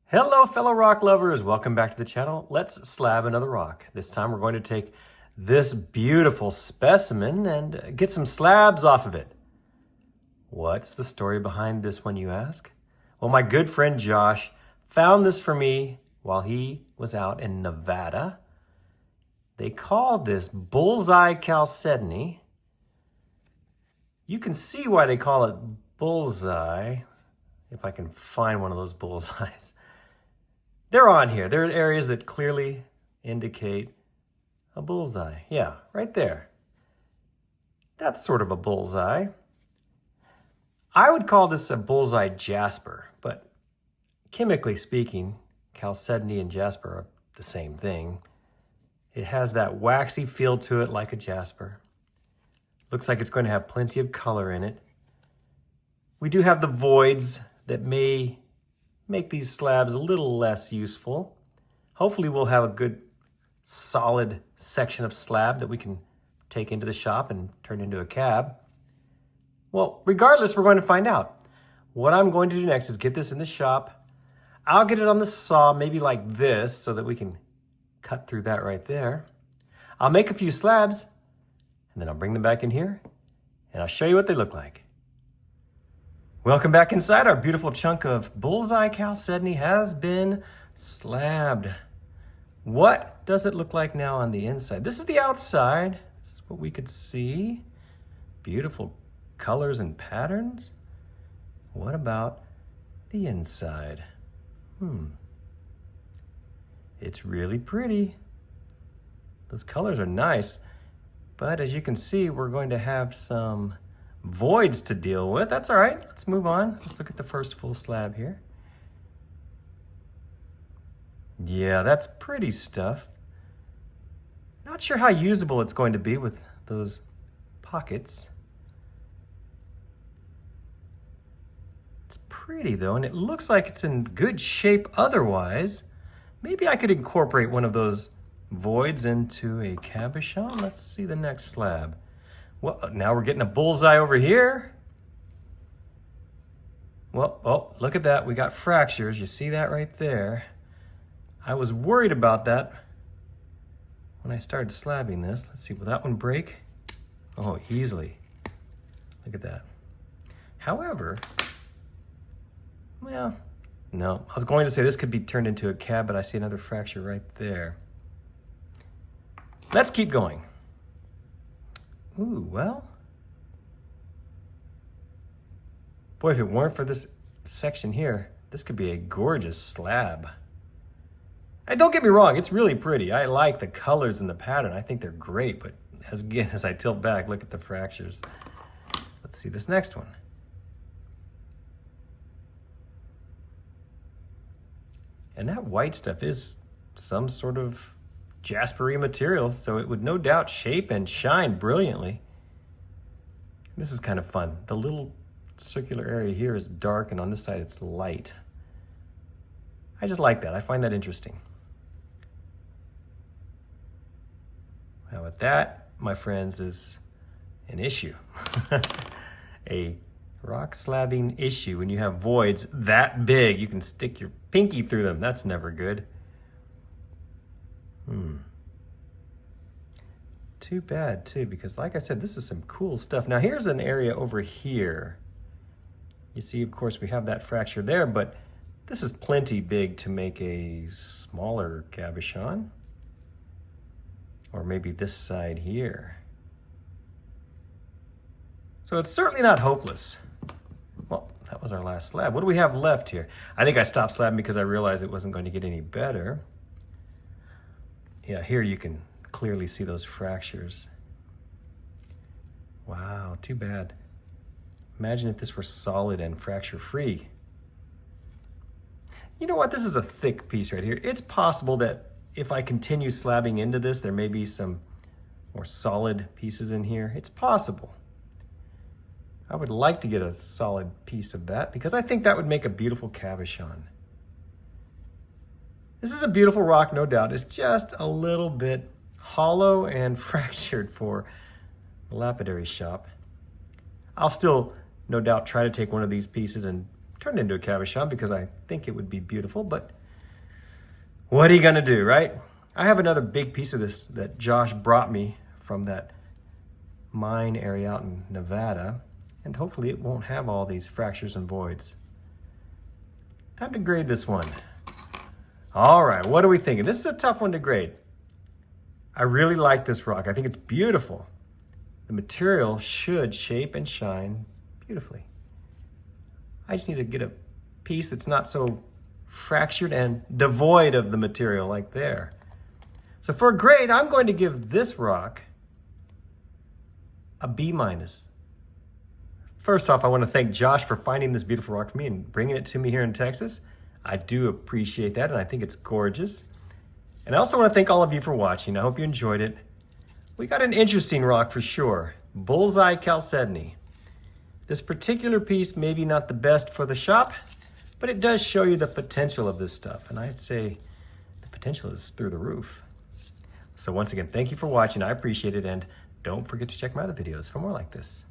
Hello fellow rock lovers, welcome back to the channel. Let's slab another rock. This time we're going to take this beautiful specimen and get some slabs off of it. What's the story behind this one, you ask? Well, my good friend Josh found this for me while he was out in Nevada. They call this Bullseye Chalcedony. You can see why they call it Bullseye, if I can find one of those bullseyes. They're on here. There are areas that clearly indicate a bullseye. Yeah, right there. That's sort of a bullseye. I would call this a bullseye jasper, but chemically speaking, chalcedony and jasper are the same thing. It has that waxy feel to it like a jasper. Looks like it's going to have plenty of color in it. We do have the voids that may make these slabs a little less useful. Hopefully we'll have a good solid section of slab that we can take into the shop and turn into a cab. Well, regardless, we're going to find out. What I'm going to do next is get this in the shop. I'll get it on the saw, maybe like this, so that we can cut through that right there. I'll make a few slabs, and then I'll bring them back in here, and I'll show you what they look like. Welcome back inside. Our beautiful chunk of Bullseye Chalcedony has been slabbed. What does it look like now on the inside? This is the outside. This is what we could see. Beautiful colors and patterns. What about the inside? It's really pretty. Those colors are nice. But as you can see, we're going to have some voids to deal with. That's all right. Let's move on. Let's look at the first full slab here. Yeah, that's pretty stuff. Not sure how usable it's going to be with those pockets. It's pretty though, and it looks like it's in good shape otherwise. Maybe I could incorporate one of those voids into a cabochon. Let's see the next slab. Well, now we're getting a bullseye over here. Well, oh, look at that. We got fractures. You see that right there? I was worried about that when I started slabbing this. Let's see, will that one break? Oh, easily. Look at that. However, well, no. I was going to say this could be turned into a cab, but I see another fracture right there. Let's keep going. Ooh, well. Boy, if it weren't for this section here, this could be a gorgeous slab. And don't get me wrong, it's really pretty. I like the colors and the pattern. I think they're great, but as I tilt back, look at the fractures. Let's see this next one. And that white stuff is some sort of jaspery material, so it would no doubt shape and shine brilliantly. This is kind of fun. The little circular area here is dark, and on this side it's light. I just like that. I find that interesting. Now with that, my friends, is an issue. A rock slabbing issue when you have voids that big. You can stick your pinky through them. That's never good. Too bad too, because like I said, this is some cool stuff. Now here's an area over here. You see, of course, we have that fracture there, but this is plenty big to make a smaller cabochon. Or maybe this side here. So it's certainly not hopeless. Well, that was our last slab. What do we have left here? I think I stopped slabbing because I realized it wasn't going to get any better. Yeah, here you can clearly see those fractures. Wow, too bad. Imagine if this were solid and fracture-free. You know what? This is a thick piece right here. It's possible that if I continue slabbing into this, there may be some more solid pieces in here. It's possible. I would like to get a solid piece of that because I think that would make a beautiful cabochon. This is a beautiful rock, no doubt. It's just a little bit hollow and fractured for the lapidary shop. I'll still, no doubt, try to take one of these pieces and turn turned into a cabochon because I think it would be beautiful, but what are you gonna do, right? I have another big piece of this that Josh brought me from that mine area out in Nevada, and hopefully it won't have all these fractures and voids. Time to grade this one. All right, what are we thinking? This is a tough one to grade. I really like this rock. I think it's beautiful. The material should shape and shine beautifully. I just need to get a piece that's not so fractured and devoid of the material like there. So for a grade, I'm going to give this rock a B-. First off, I want to thank Josh for finding this beautiful rock for me and bringing it to me here in Texas. I do appreciate that, and I think it's gorgeous. And I also want to thank all of you for watching. I hope you enjoyed it. We got an interesting rock for sure. Bullseye Chalcedony. This particular piece may be not the best for the shop, but it does show you the potential of this stuff. And I'd say the potential is through the roof. So once again, thank you for watching. I appreciate it. And don't forget to check my other videos for more like this.